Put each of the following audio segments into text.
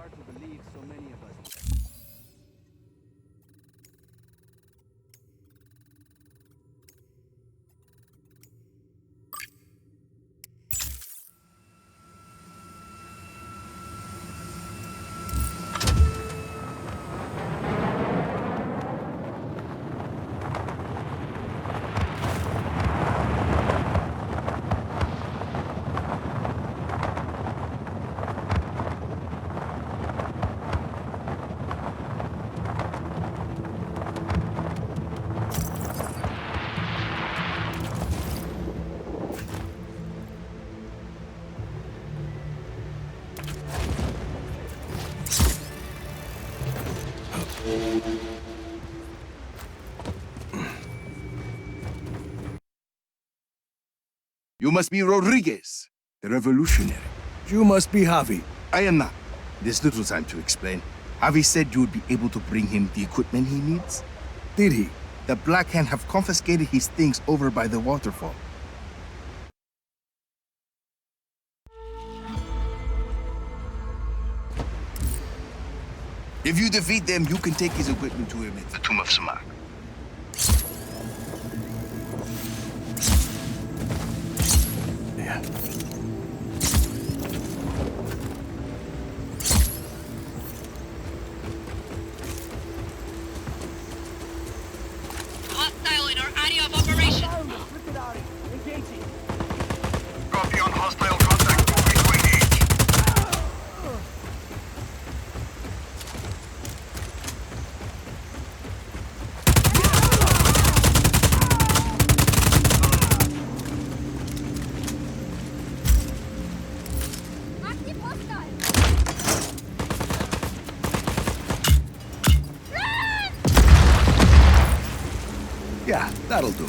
hard to believe so many of us. You must be Rodriguez, the revolutionary. You must be Javi. I am not. There's little time to explain. Javi said you would be able to bring him the equipment he needs. Did he? The Black Hand have confiscated his things over by the waterfall. If you defeat them, you can take his equipment to him at the Tomb of Samak. Yeah. Hostile in our area of operation. Engaging. Copy on hostile contact. Moving to engage. Active hostile. Yeah, that'll do.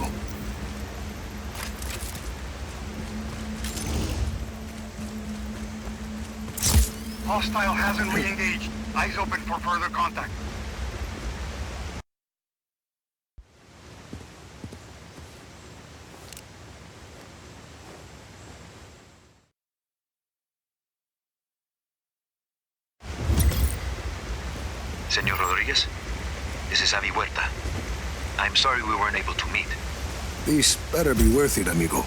Hostile hasn't re-engaged. Eyes open for further contact. Senor Rodriguez, this is Avi Huerta. I'm sorry we weren't able to meet. This better be worth it, amigo.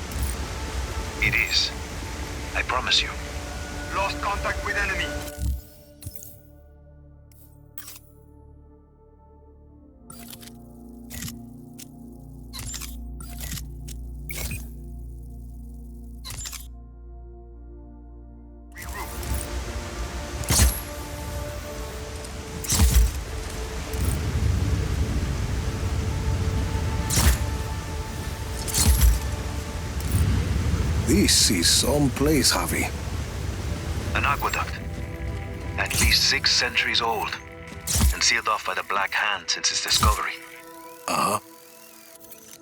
It is. I promise you. Lost contact with enemy. This is some place, Javi. An aqueduct. At least 6 centuries old. And sealed off by the Black Hand since its discovery. Uh-huh.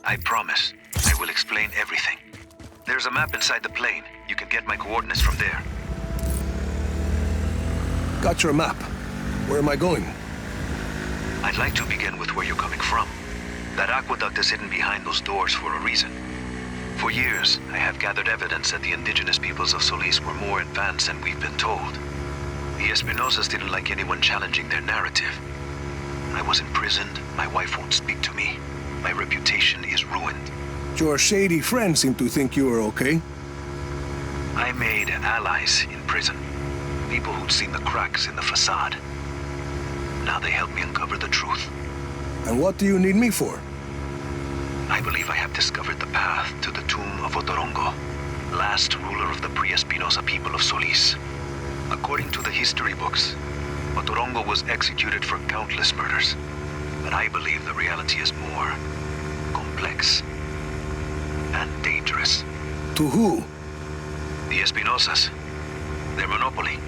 I promise. I will explain everything. There's a map inside the plane. You can get my coordinates from there. Got your map. Where am I going? I'd like to begin with where you're coming from. That aqueduct is hidden behind those doors for a reason. For years, I have gathered evidence that the indigenous peoples of Solis were more advanced than we've been told. The Espinosas didn't like anyone challenging their narrative. I was imprisoned, my wife won't speak to me. My reputation is ruined. Your shady friends seem to think you are okay. I made allies in prison. People who'd seen the cracks in the facade. Now they help me uncover the truth. And what do you need me for? I believe I have discovered the path to the tomb of Otorongo, last ruler of the pre-Espinosa people of Solis. According to the history books, Otorongo was executed for countless murders. But I believe the reality is more complex and dangerous. To who? The Espinosas. Their monopoly.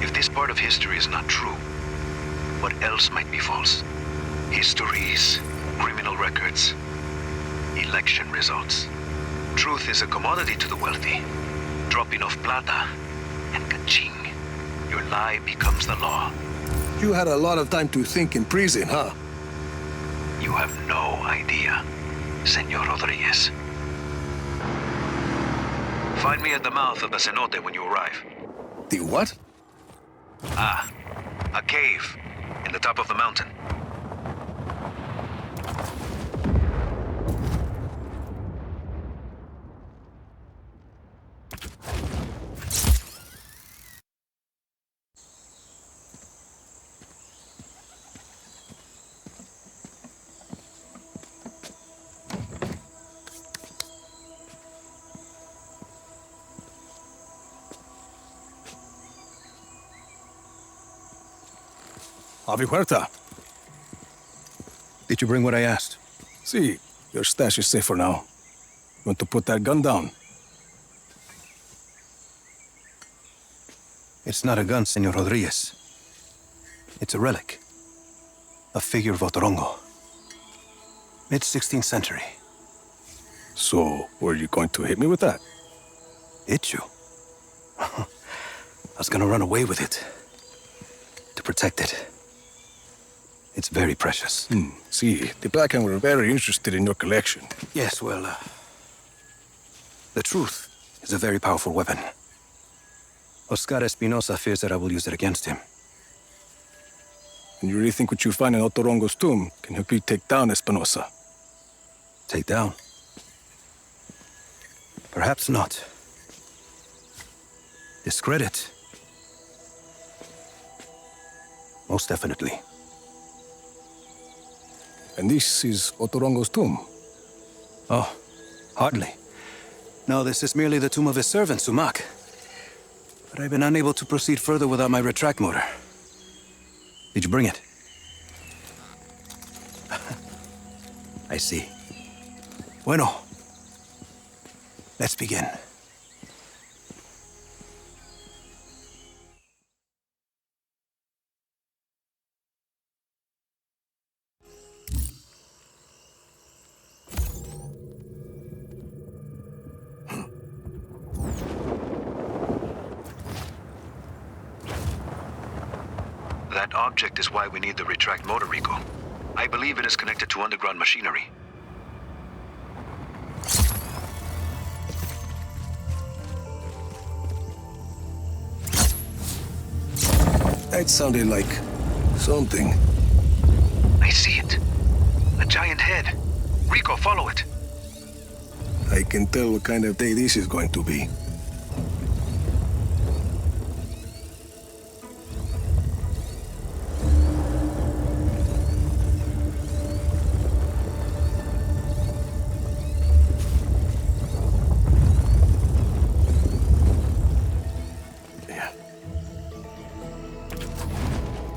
If this part of history is not true, what else might be false? Histories, criminal records, election results. Truth is a commodity to the wealthy. Drop enough plata, and ka-ching, your lie becomes the law. You had a lot of time to think in prison, huh? You have no idea, Senor Rodriguez. Find me at the mouth of the cenote when you arrive. The what? Ah, a cave in the top of the mountain. Avi Huerta. Did you bring what I asked? See, your stash is safe for now. You want to put that gun down? It's not a gun, Senor Rodriguez. It's a relic. A figure of Otorongo. Mid-16th century. So, were you going to hit me with that? Hit you? I was gonna run away with it. To protect it. It's very precious. See, the Blackhand were very interested in your collection. Yes, well, the truth is a very powerful weapon. Oscar Espinosa fears that I will use it against him. And you really think what you find in Otorongo's tomb can help you take down Espinosa? Take down? Perhaps not. Discredit? Most definitely. And this is Otorongo's tomb? Oh, hardly. No, this is merely the tomb of his servant, Sumac. But I've been unable to proceed further without my retract motor. Did you bring it? I see. Bueno. Let's begin. That object is why we need the retract motor, Rico. I believe it is connected to underground machinery. That sounded like something. I see it. A giant head. Rico, follow it. I can tell what kind of day this is going to be.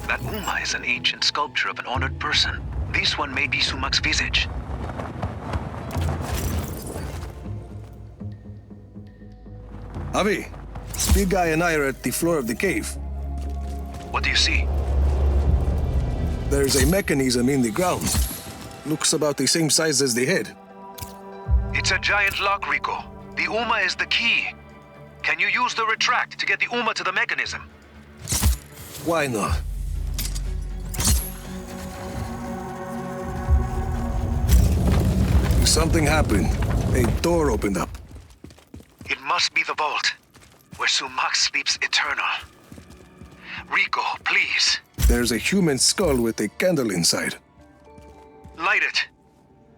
That Uma is an ancient sculpture of an honored person. This one may be Sumac's visage. Avi, Big Guy and I are at the floor of the cave. What do you see? There's a mechanism in the ground. Looks about the same size as the head. It's a giant lock, Rico. The Uma is the key. Can you use the retract to get the Uma to the mechanism? Why not? Something happened. A door opened up. It must be the vault, where Sumac sleeps eternal. Rico, please. There's a human skull with a candle inside. Light it,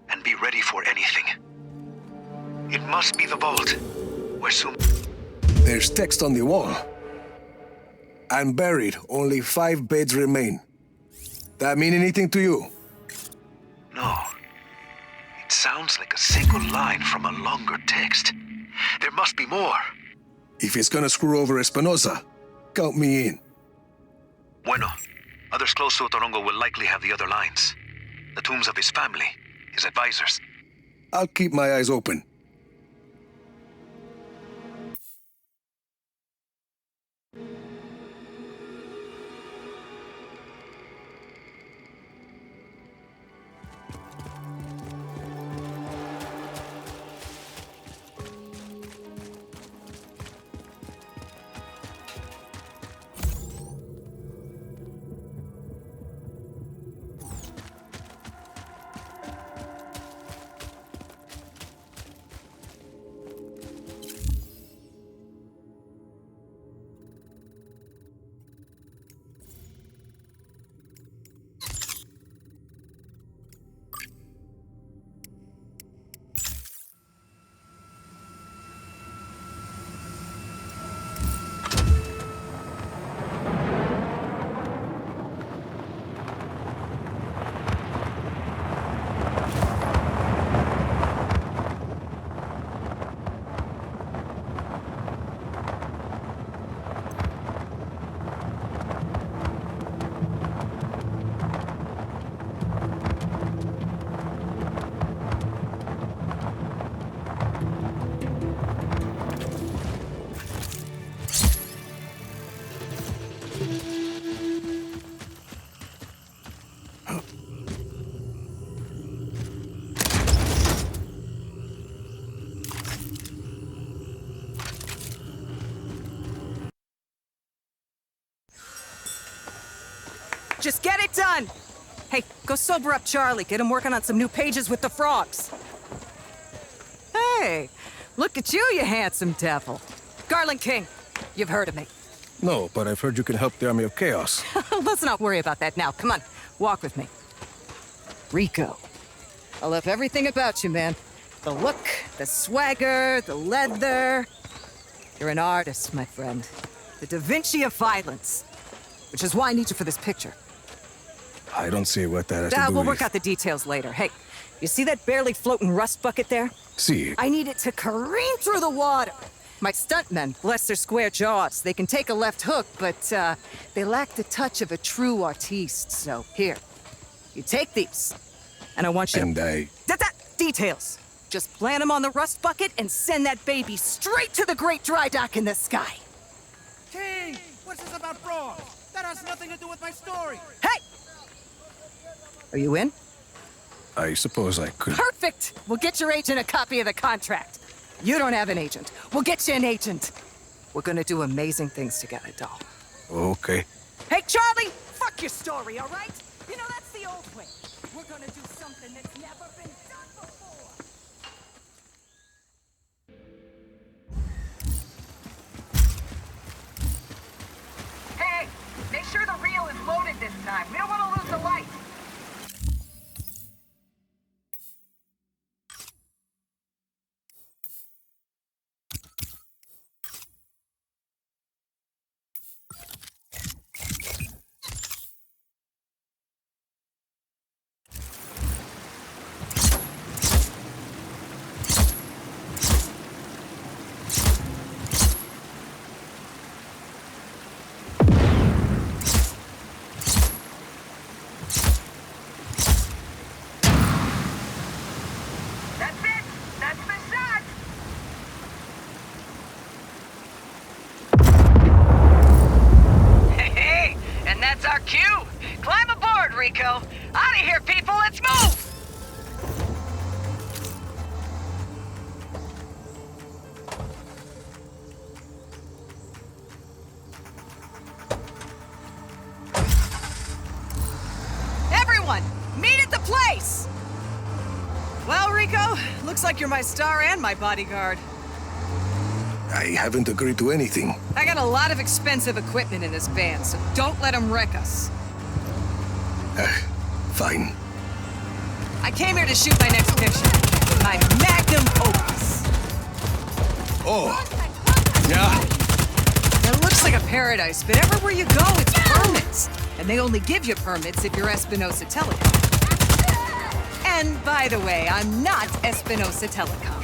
and be ready for anything. It must be the vault, where There's text on the wall. I'm buried. Only 5 beds remain. That mean anything to you? No. It sounds like a single line from a longer text. There must be more. If it's gonna screw over Espinosa, count me in. Bueno. Others close to Otorongo will likely have the other lines. The tombs of his family, his advisors. I'll keep my eyes open. Just get it done! Hey, go sober up Charlie. Get him working on some new pages with the frogs. Hey, look at you, you handsome devil. Garland King, you've heard of me. No, but I've heard you can help the Army of Chaos. Let's not worry about that now. Come on, walk with me. Rico. I love everything about you, man. The look, the swagger, the leather. You're an artist, my friend. The Da Vinci of violence. Which is why I need you for this picture. I don't see what that has to do We'll with... work out the details later. Hey, you see that barely floating rust bucket there? See. I need it to careen through the water. My stuntmen, bless their square jaws, they can take a left hook, but they lack the touch of a true artiste. So here, you take these, and I want you And to... Details. Just plant them on the rust bucket and send that baby straight to the great dry dock in the sky. King! What's this about frogs? That has nothing to do with my story! Hey! Are you in? I suppose I could... Perfect! We'll get your agent a copy of the contract. You don't have an agent. We'll get you an agent. We're gonna do amazing things together, doll. Okay. Hey, Charlie! Fuck your story, all right? You know, that's the old way. We're gonna do something that's never been done before. Hey, make sure the reel is loaded this time. We don't want to lose the light. Rico. Out of here, people! Let's move! Everyone, meet at the place! Well, Rico, looks like you're my star and my bodyguard. I haven't agreed to anything. I got a lot of expensive equipment in this van, so don't let them wreck us. Fine. I came here to shoot my next picture. My magnum opus. Oh. Yeah. It looks like a paradise, but everywhere you go, it's permits. And they only give you permits if you're Espinosa Telecom. And by the way, I'm not Espinosa Telecom.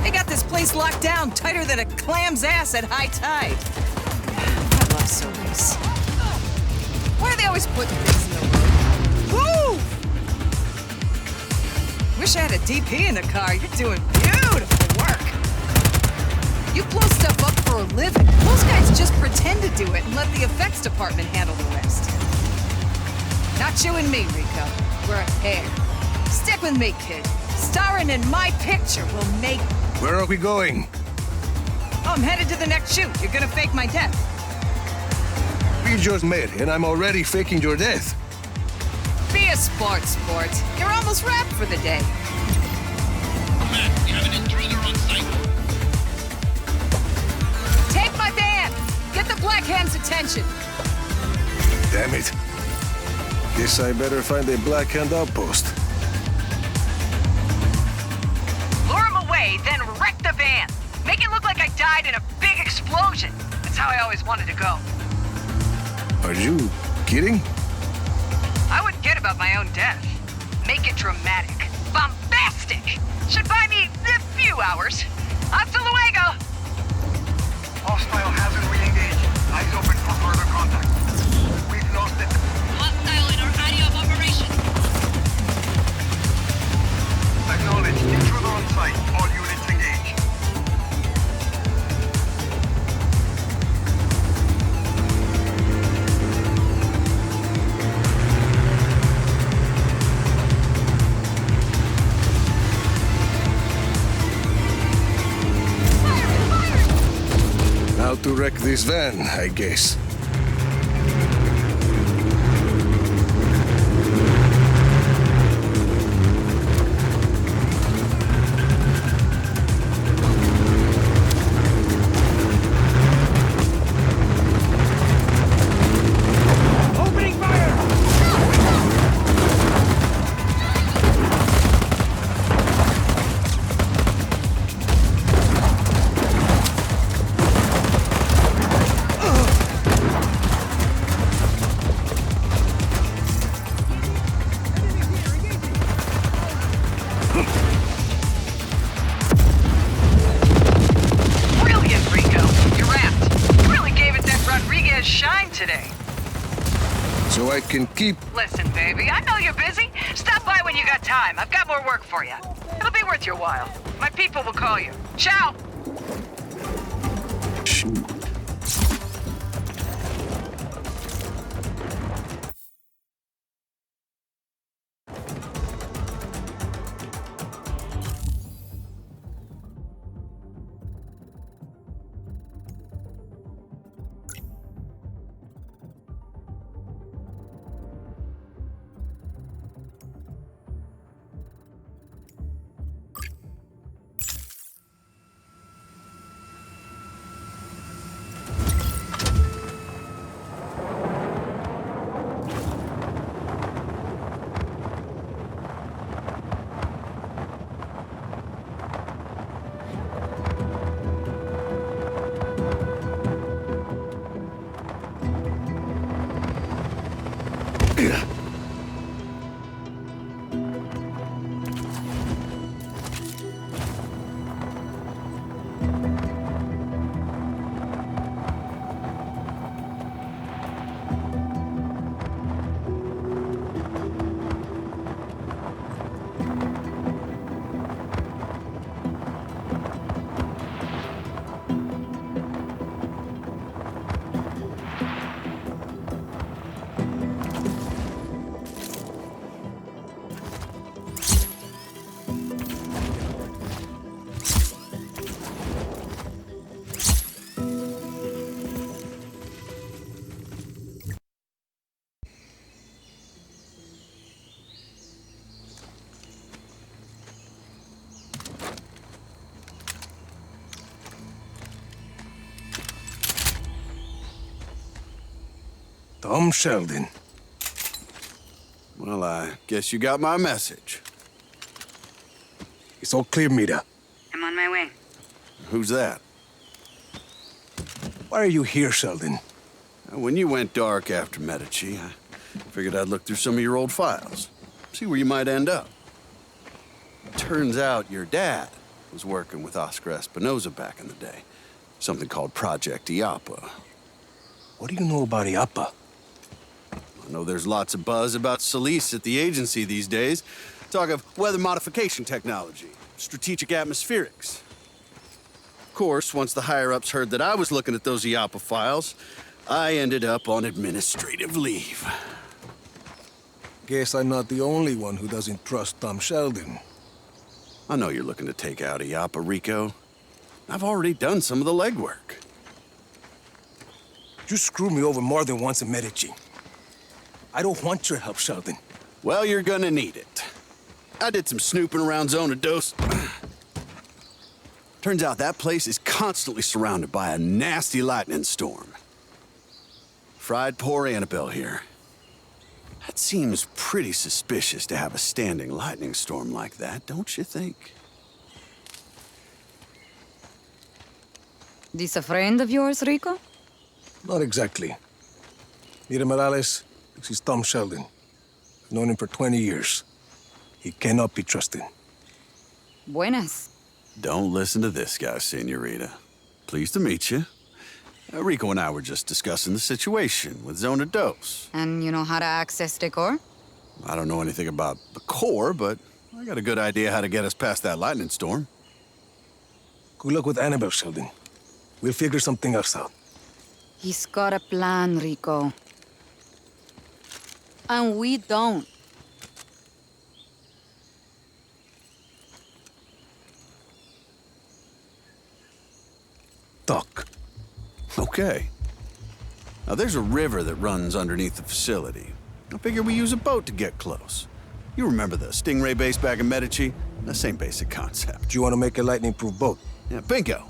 They got this place locked down tighter than a clam's ass at high tide. I love Solis. Why are they always putting things in the road? Woo! Wish I had a DP in the car. You're doing beautiful work. You blow stuff up for a living. Most guys just pretend to do it and let the effects department handle the rest. Not you and me, Rico. We're a pair. Stick with me, kid. Starring in my picture will make... Where are we going? Oh, I'm headed to the next shoot. You're gonna fake my death. We just met, and I'm already faking your death. Be a sport. You're almost wrapped for the day. Man, we have an intruder on site. Take my van! Get the Black Hand's attention! Damn it. Guess I better find a Black Hand outpost. Lure him away, then wreck the van! Make it look like I died in a big explosion! That's how I always wanted to go. Are you kidding? I wouldn't kid about my own death. Make it dramatic. Bombastic! Should buy me a few hours. Hasta luego! Hostile hasn't re-engaged. Eyes open for further contact. We've lost it. Hostile in our area of operation. Acknowledged. Intruder on site. All units engaged. How to wreck this van, I guess. today? So I can keep... Listen, baby, I know you're busy. Stop by when you got time. I've got more work for you. It'll be worth your while. My people will call you. Ciao! Shoot. Tom Sheldon. Well, I guess you got my message. It's all clear, Mira. I'm on my way. Who's that? Why are you here, Sheldon? When you went dark after Medici, I figured I'd look through some of your old files. See where you might end up. Turns out your dad was working with Oscar Espinosa back in the day. Something called Project IAPA. What do you know about IAPA? I know there's lots of buzz about Solis at the agency these days. Talk of weather modification technology, strategic atmospherics. Of course, once the higher-ups heard that I was looking at those IAPA files, I ended up on administrative leave. Guess I'm not the only one who doesn't trust Tom Sheldon. I know you're looking to take out IAPA, Rico. I've already done some of the legwork. You screwed me over more than once in Medici. I don't want your help, Sheldon. Well, you're gonna need it. I did some snooping around Zona Dos. Turns out that place is constantly surrounded by a nasty lightning storm. Fried poor Annabelle here. That seems pretty suspicious to have a standing lightning storm like that, don't you think? This a friend of yours, Rico? Not exactly. Mira Morales, this is Tom Sheldon. I've known him for 20 years. He cannot be trusted. Buenas. Don't listen to this guy, Senorita. Pleased to meet you. Rico and I were just discussing the situation with Zona Dos. And you know how to access the core? I don't know anything about the core, but I got a good idea how to get us past that lightning storm. Good luck with Annabelle, Sheldon. We'll figure something else out. He's got a plan, Rico. And we don't. Talk. Okay. Now, there's a river that runs underneath the facility. I figure we use a boat to get close. You remember the Stingray base back in Medici? The same basic concept. Do you want to make a lightning-proof boat? Yeah, bingo.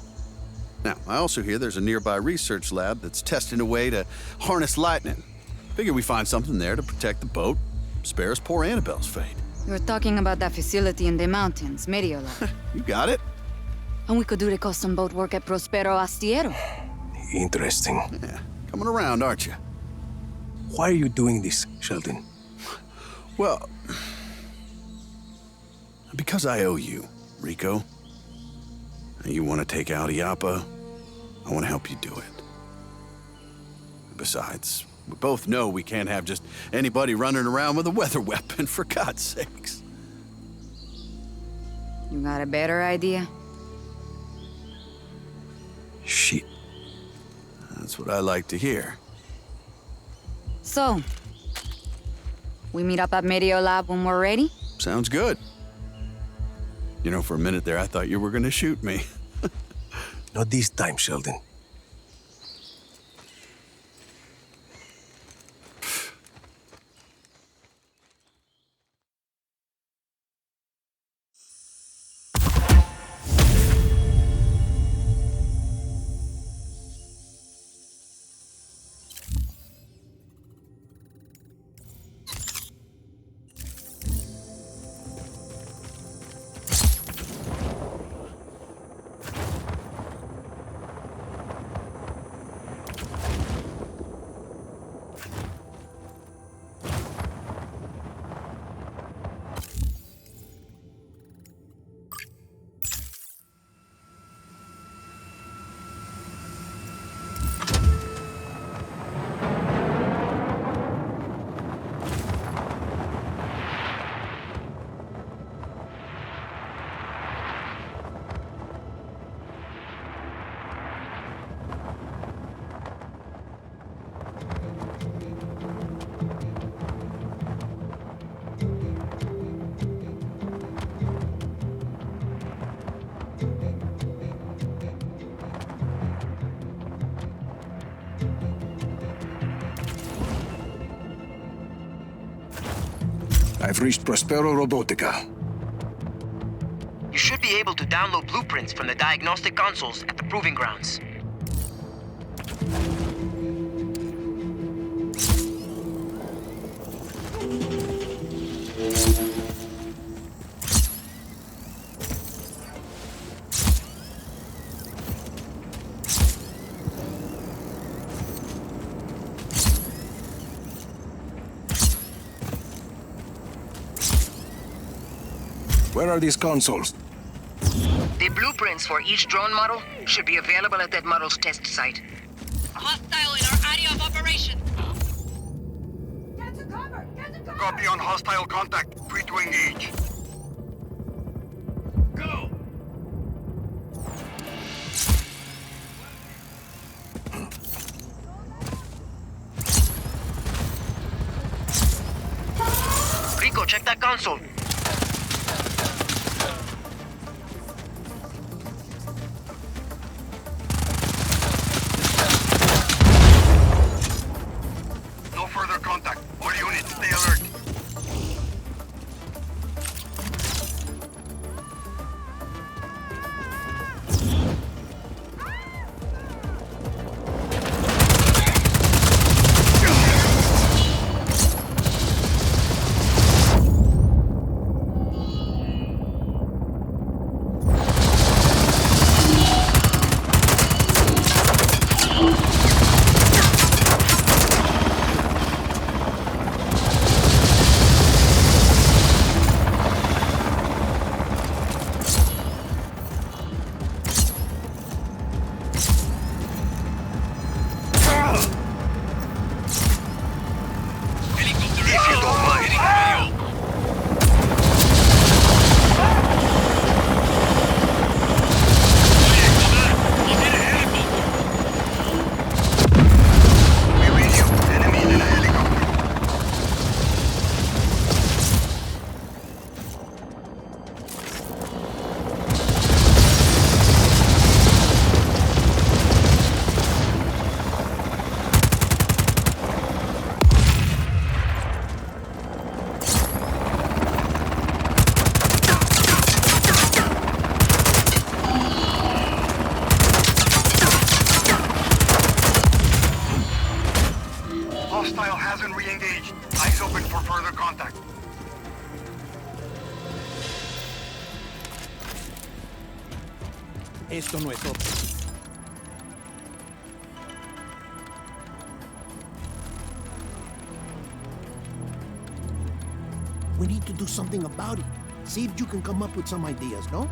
Now, I also hear there's a nearby research lab that's testing a way to harness lightning. Figure we find something there to protect the boat, spare us poor Annabelle's fate. You're talking about that facility in the mountains, Mediolab. You got it. And we could do the custom boat work at Prospero Astiero. Interesting. Yeah, coming around, aren't you? Why are you doing this, Sheldon? Well, because I owe you, Rico. You want to take out IAPA, I want to help you do it. Besides, we both know we can't have just anybody running around with a weather weapon, for God's sakes. You got a better idea? Shit. That's what I like to hear. So, we meet up at Medio Lab when we're ready? Sounds good. You know, for a minute there, I thought you were gonna shoot me. Not this time, Sheldon. I've reached Prospero Robotica. You should be able to download blueprints from the diagnostic consoles at the proving grounds. Where are these consoles? The blueprints for each drone model should be available at that model's test site. Hostile in our area of operation. Get to cover! Get to cover! Copy on hostile contact. Free to engage. Go! Rico, check that console. No further contact. All units, stay alert. Hostile hasn't re-engaged. Eyes open for further contact. Esto no es opción. We need to do something about it. See if you can come up with some ideas, no?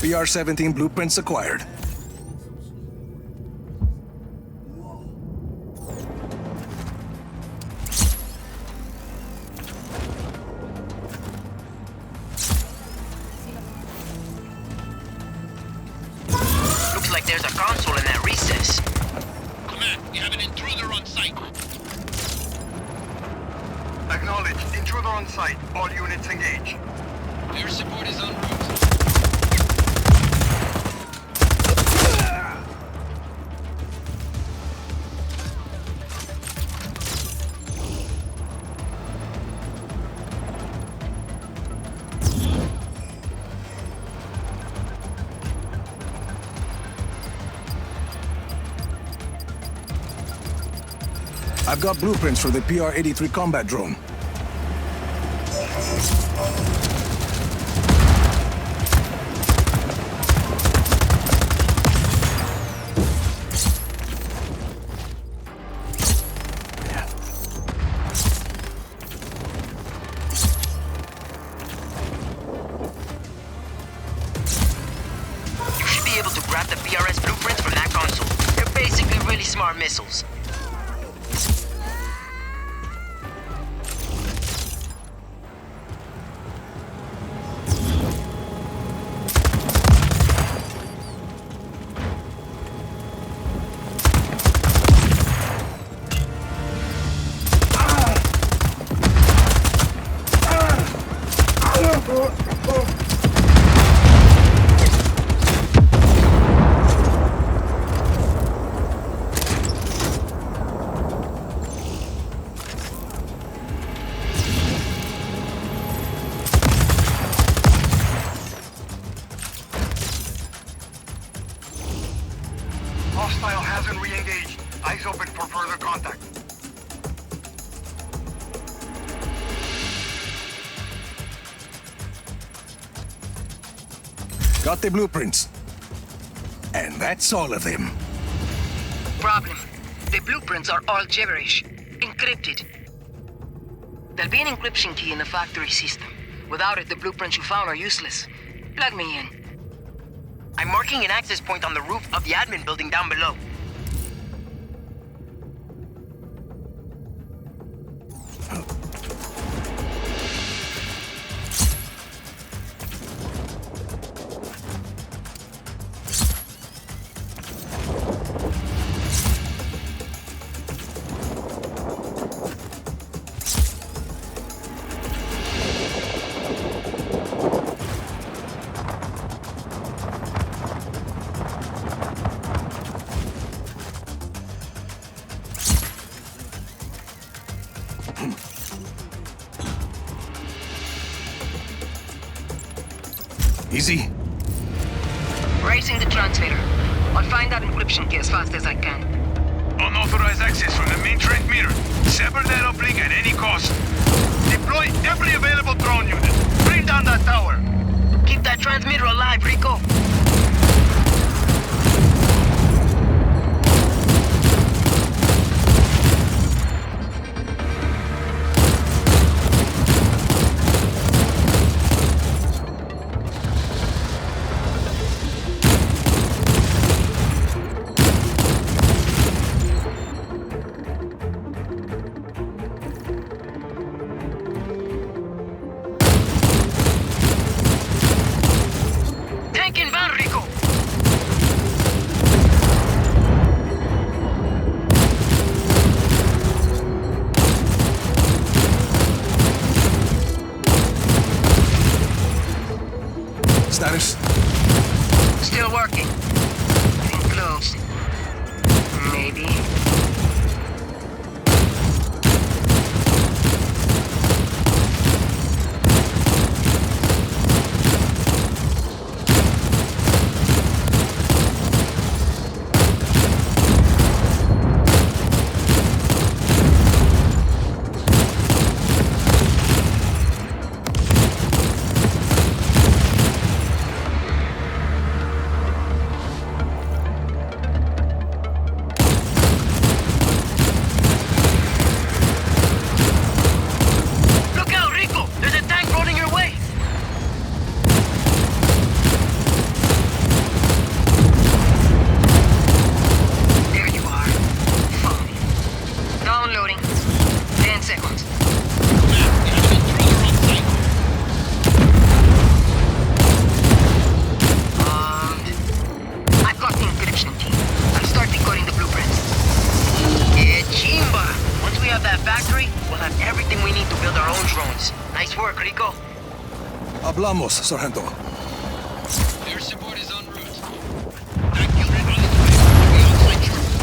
BR-17 blueprints acquired. like there's a console in that recess. Command, we have an intruder on site. Acknowledged. Intruder on site. All units engage. Air support is en route. I've got blueprints for the PR-83 combat drone. You should be able to grab the PRS blueprints from that console. They're basically really smart missiles. Hostile hasn't re-engaged. Eyes open for further contact. Got the blueprints. And that's all of them. Problem. The blueprints are all gibberish. Encrypted. There'll be an encryption key in the factory system. Without it, the blueprints you found are useless. Plug me in. I'm marking an access point on the roof of the admin building down below. Easy. Raising the transmitter. I'll find that encryption key as fast as I can. Unauthorized access from the main transmitter. Sever that uplink at any cost. Deploy every available drone unit. Bring down that tower. Keep that transmitter alive, Rico. Tank inbound! Hablamos, Sargento. Air support is en route. That unit on its way. We'll be on site shortly.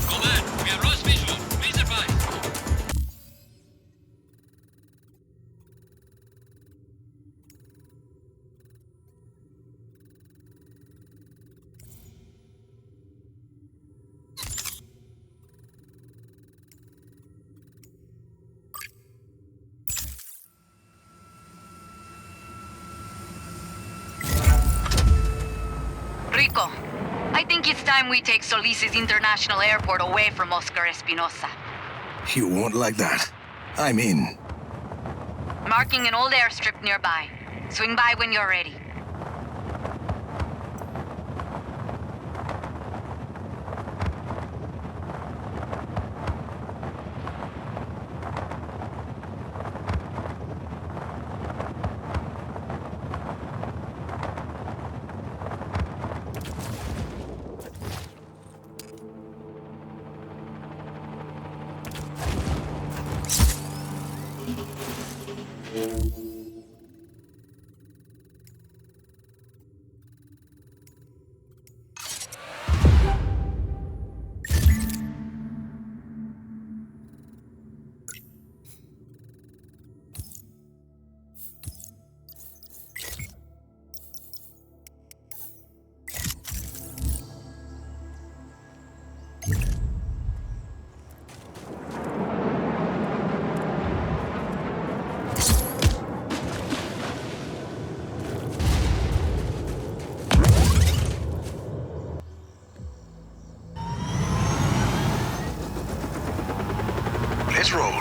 Command, we have lost visual. Please advise. Rico, I think it's time we take Solis's International Airport away from Oscar Espinosa. You won't like that. I'm in. Marking an old airstrip nearby. Swing by when you're ready. Let's roll.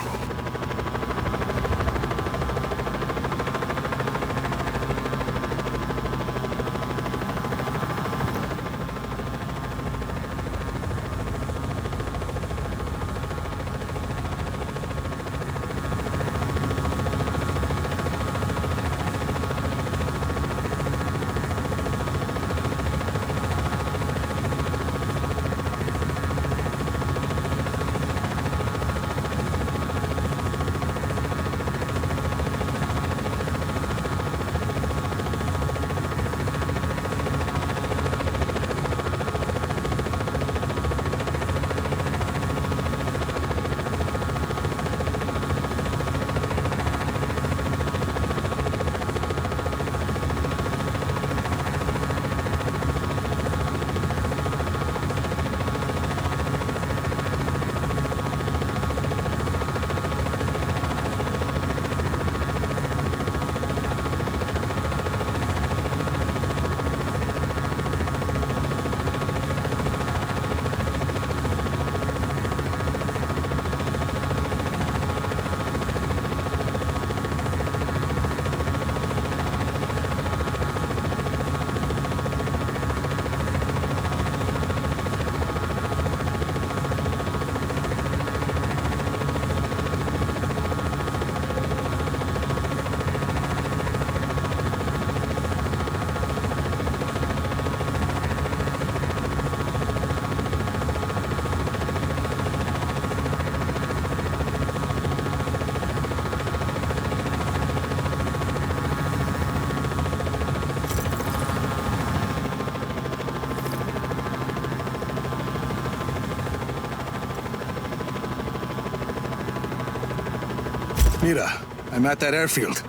Mira, I'm at that airfield.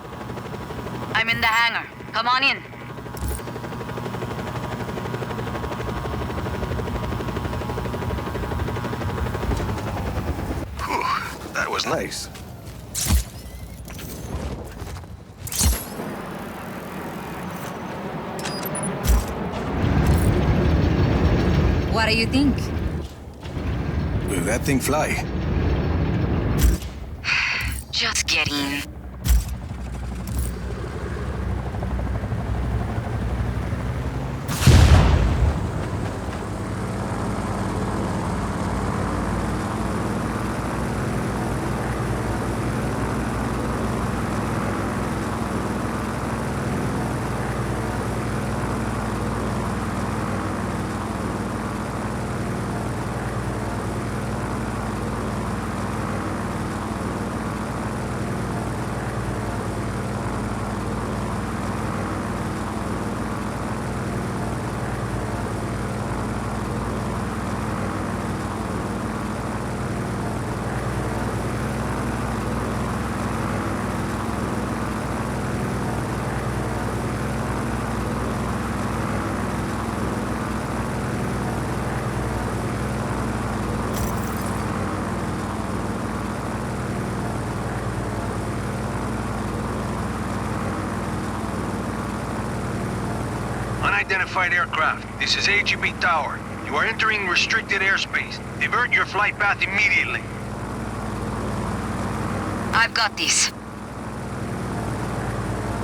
I'm in the hangar. Come on in. Whew, was nice. What do you think? Will that thing fly? Just get in. Unidentified aircraft. This is AGB Tower. You are entering restricted airspace. Divert your flight path immediately. I've got this.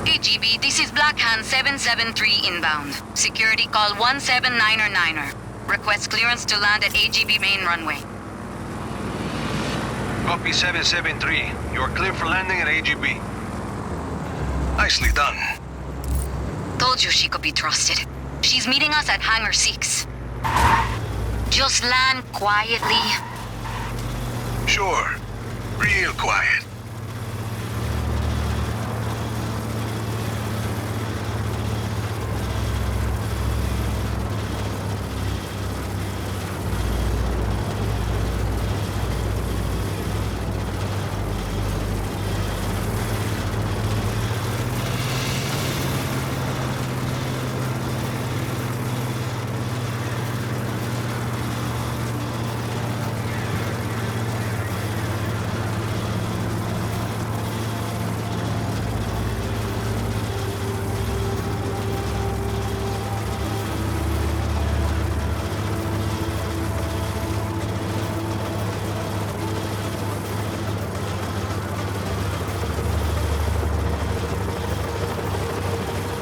AGB, this is Black Hand 773 inbound. Security call 179er. Request clearance to land at AGB main runway. Copy 773. You are clear for landing at AGB. Nicely done. Told you she could be trusted. She's meeting us at Hangar 6. Just land quietly. Sure. Real quiet.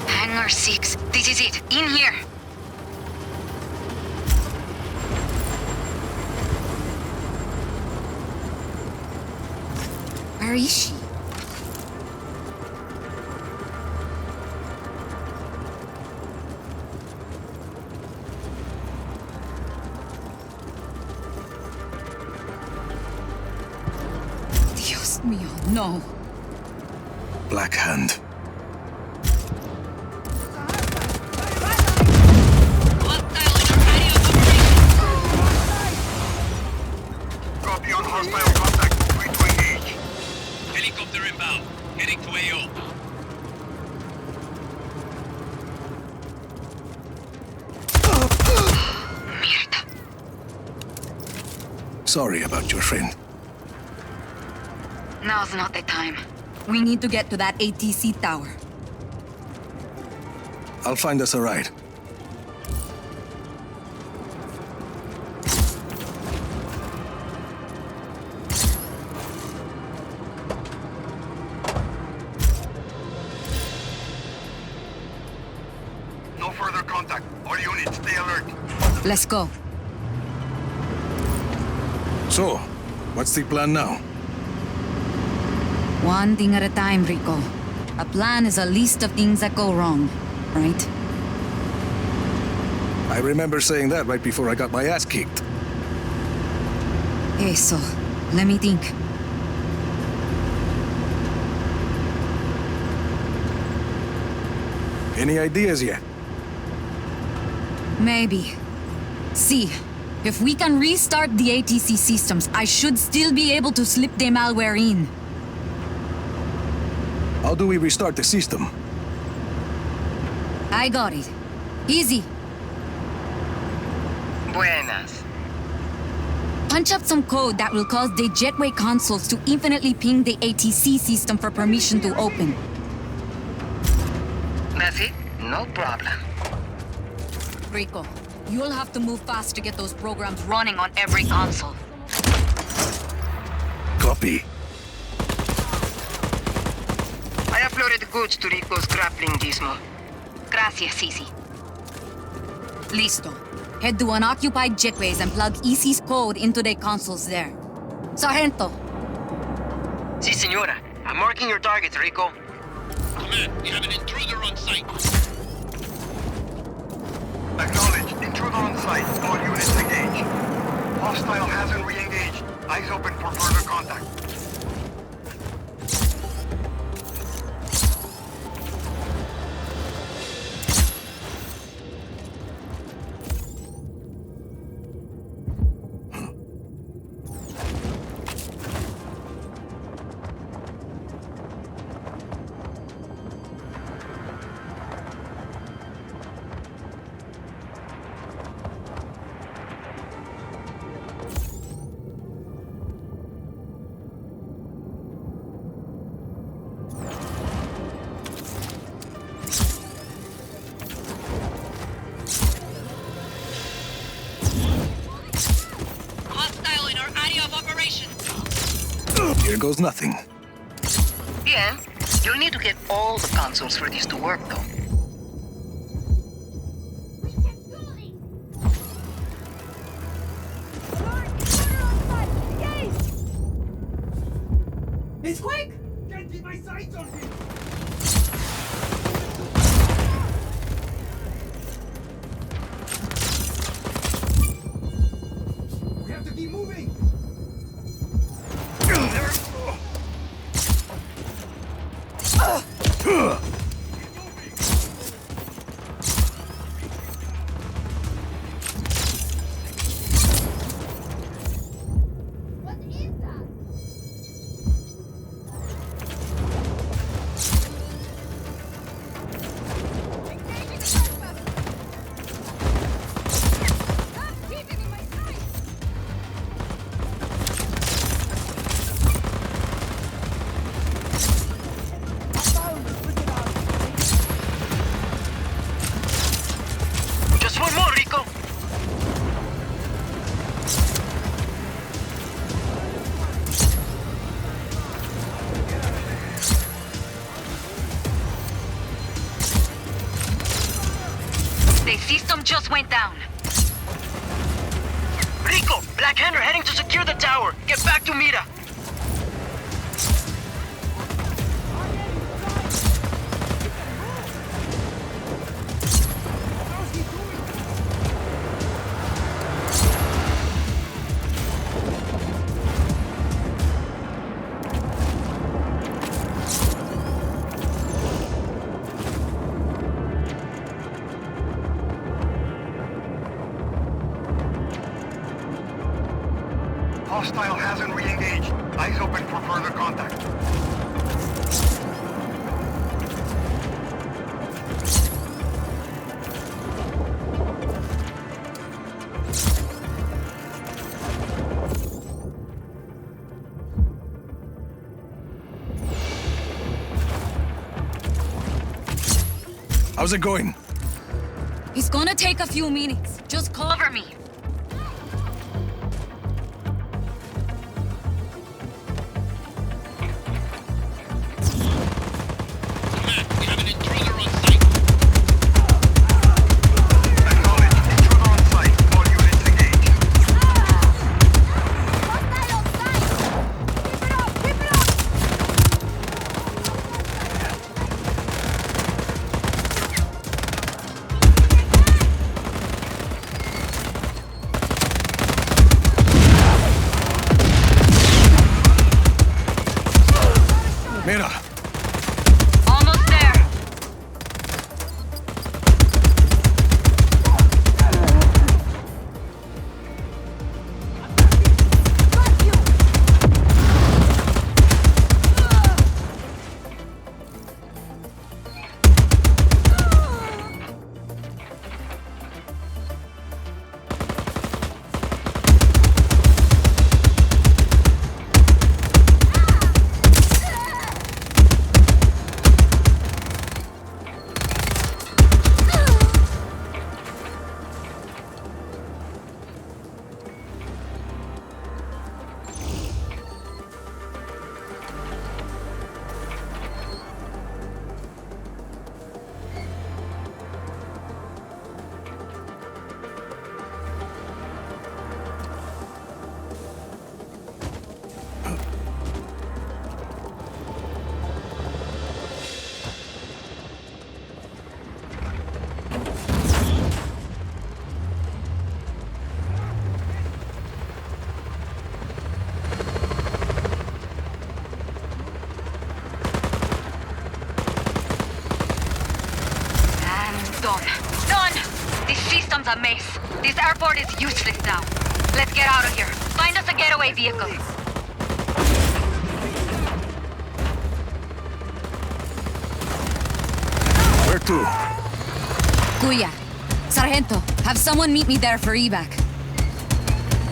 Hangar 6. This is it. In here. Where is she? Dios mío, no. Black Hand. Copy on hostile contact. Ready to engage. Helicopter inbound. Heading to AO. Mierda. Sorry about your friend. Now's not the time. We need to get to that ATC tower. I'll find us a ride. No further contact. All units, stay alert. Let's go. So, what's the plan now? One thing at a time, Rico. A plan is a list of things that go wrong, right? I remember saying that right before I got my ass kicked. Eso. Let me think. Any ideas yet? Maybe. See, if we can restart the ATC systems, I should still be able to slip the malware in. How do we restart the system? I got it. Easy. Buenas. Punch up some code that will cause the jetway consoles to infinitely ping the ATC system for permission to open. That's it? No problem. Rico, you'll have to move fast to get those programs running on every console. Copy. I uploaded the goods to Rico's grappling gizmo. Gracias, Sisi. Listo. Head to unoccupied jetways and plug EC's code into the consoles there. Sargento. Si, senora. I'm marking your target, Rico. Command, we have an intruder on site. Acknowledged. Intruder on site. All units engaged. Hostile hasn't re-engaged. Eyes open for further contact. Hostile in our area of operation. Here goes nothing. Bien. You'll need to get all the consoles for this to work, though. He's quick! Can't keep my sights on him! We have to keep moving! Just one more, Rico. The system just went down. Rico, Black Hand are heading to secure the tower. Get back to Mira. Hostile hasn't re-engaged. Eyes open for further contact. How's it going? It's gonna take a few minutes. Just cover me. Command, we have an intruder on site. Acknowledged. Intruder on site. All units engaged. done. Done! This system's a mess. This airport is useless now. Let's get out of here. Find us a getaway vehicle. Where to? Kuya, Sargento, have someone meet me there for evac.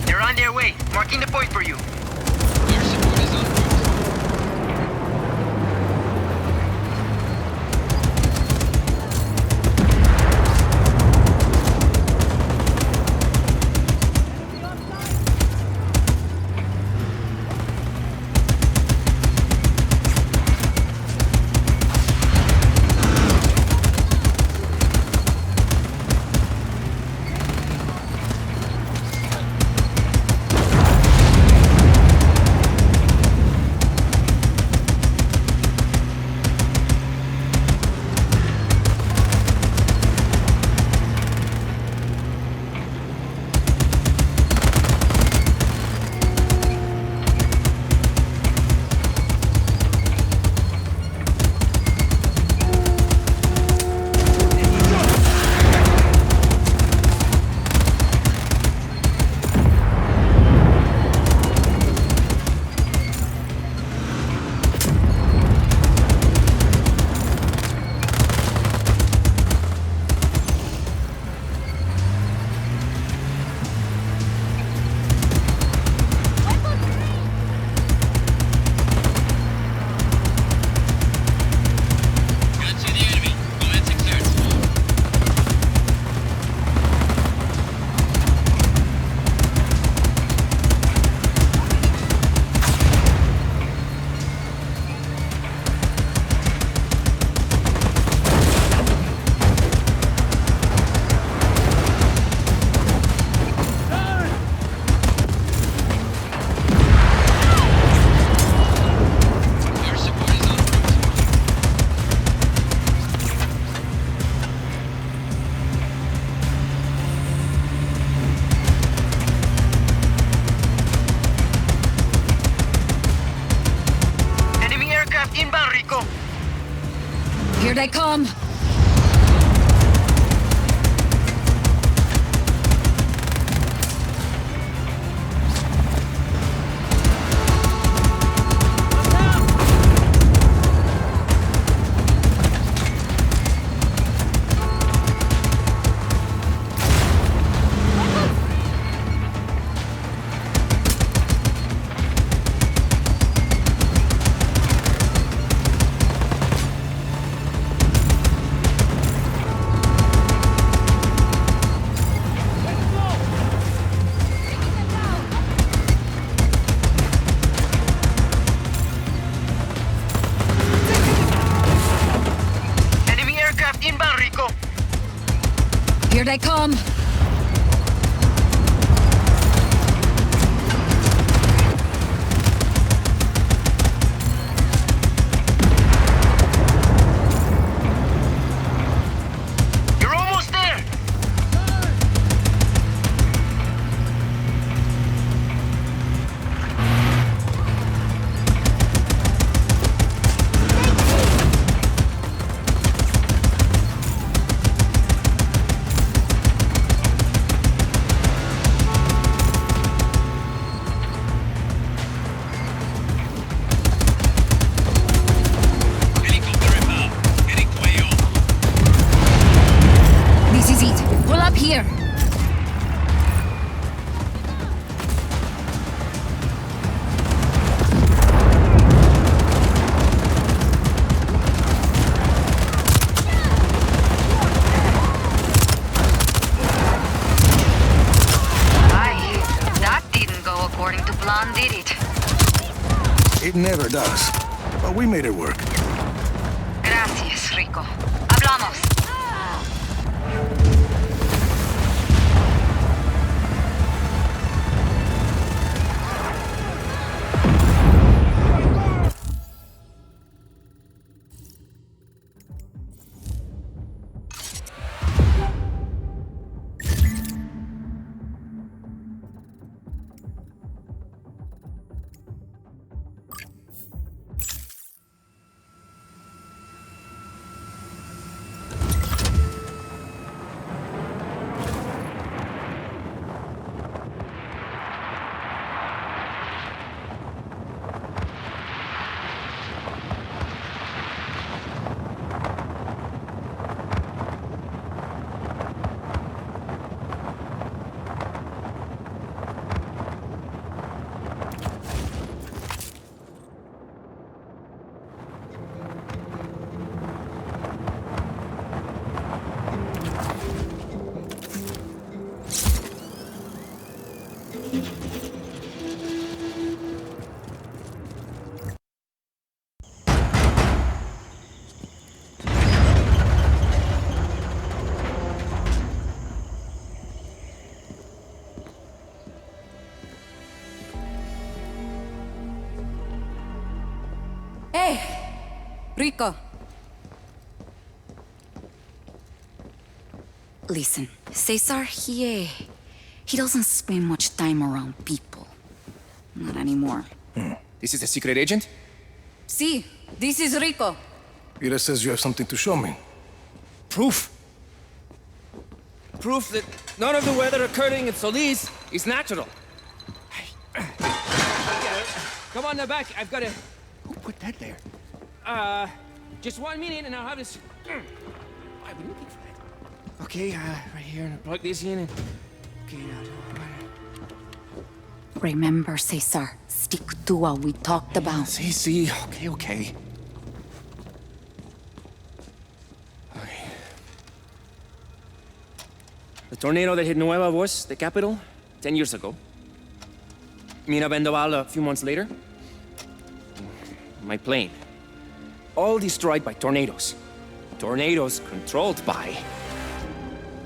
They're on their way. Marking the point for you. Air support is en route. Can't see the enemy. Go ahead, 6 yards. Air support is en route. Enemy aircraft inbound, Rico. Here they come. Enemy aircraft inbound, Rico. Here they come. You're almost there. Helicopter inbound. Heading to AO. This is it. Pull up here. Aye, that didn't go according to plan, did it? It never does. But we made it work. Gracias, Rico. Hablamos. Rico. Listen, Cesar, he doesn't spend much time around people. Not anymore. This is a secret agent? See, this is Rico. Ira says you have something to show me. Proof. Proof that none of the weather occurring in Solis is natural. Come on, now back. I've got to... Who put that there? Just 1 minute and I'll have this... I've been looking for that. Okay, right here. And plug this in and... Okay, now... Remember, Cesar, stick to what we talked about. See. Okay. The tornado that hit Nueva Voz, the capital, 10 years ago. Mina Vendaval a few months later. My plane. All destroyed by tornadoes. Tornadoes controlled by...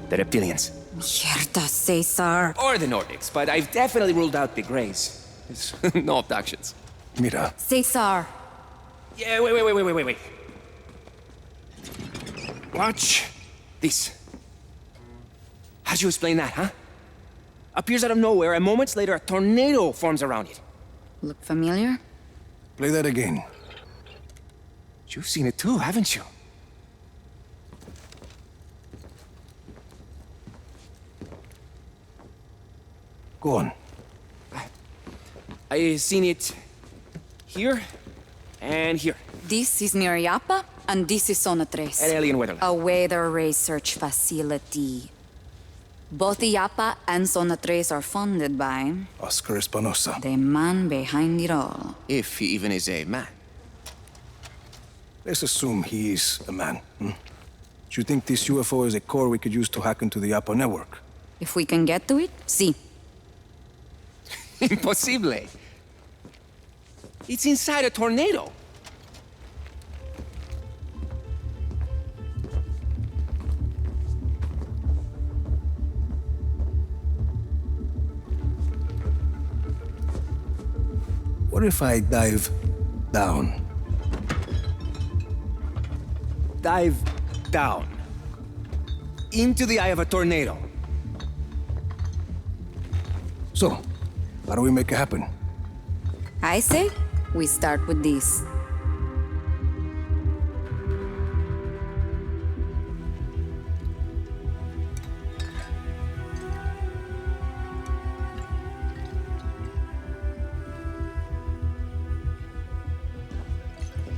the reptilians. Mierda, Cesar. Or the Nordics, but I've definitely ruled out the Greys. No abductions. Mira. Cesar. Yeah, wait. Watch this. How'd you explain that, huh? Appears out of nowhere, and moments later, a tornado forms around it. Look familiar? Play that again. You've seen it too, haven't you? Go on. I've seen it here and here. This is near Yapa, and this is Zona 3. An alien weather lab. A weather research facility. Both Yapa and Zona 3 are funded by... Oscar Espinosa. the man behind it all. If he even is a man. Let's assume he is a man. Do you think this UFO is a core we could use to hack into the Apo network? If we can get to it, sí. Impossible. It's inside a tornado. What if I dive down? Dive down. Into the eye of a tornado. So, how do we make it happen? I say, we start with this.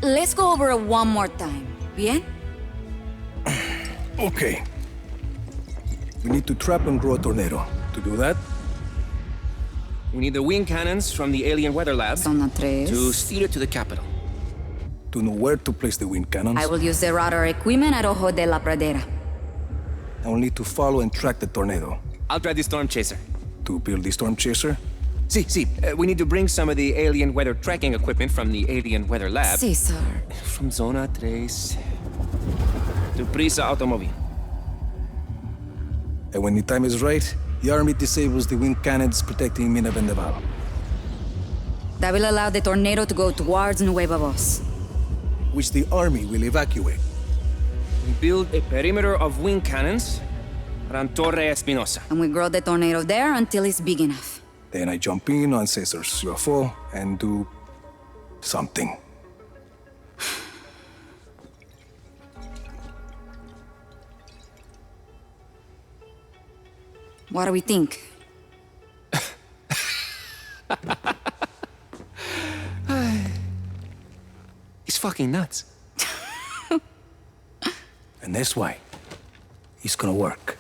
Let's go over it one more time, bien? Okay. We need to trap and grow a tornado. To do that, We need the wing cannons from the alien weather lab Zona 3. to steer it to the capital. to know where to place the wind cannons. I will use the radar equipment at Ojo de la Pradera. I will need to follow and track the tornado. I'll drive the storm chaser. To build the storm chaser? See, we need to bring some of the alien weather tracking equipment from the alien weather lab. Cesar. From Zona 3 to Prisa Automobile. And when the time is right, the army disables the wind cannons protecting Mina Vendaval. That will allow the tornado to go towards Nueva Voz. Which the army will evacuate. We build a perimeter of wing cannons around Torre Espinosa. And we grow the tornado there until it's big enough. Then I jump in on Cesar's UFO and do something. What do we think? He's fucking nuts. And that's why it's gonna work.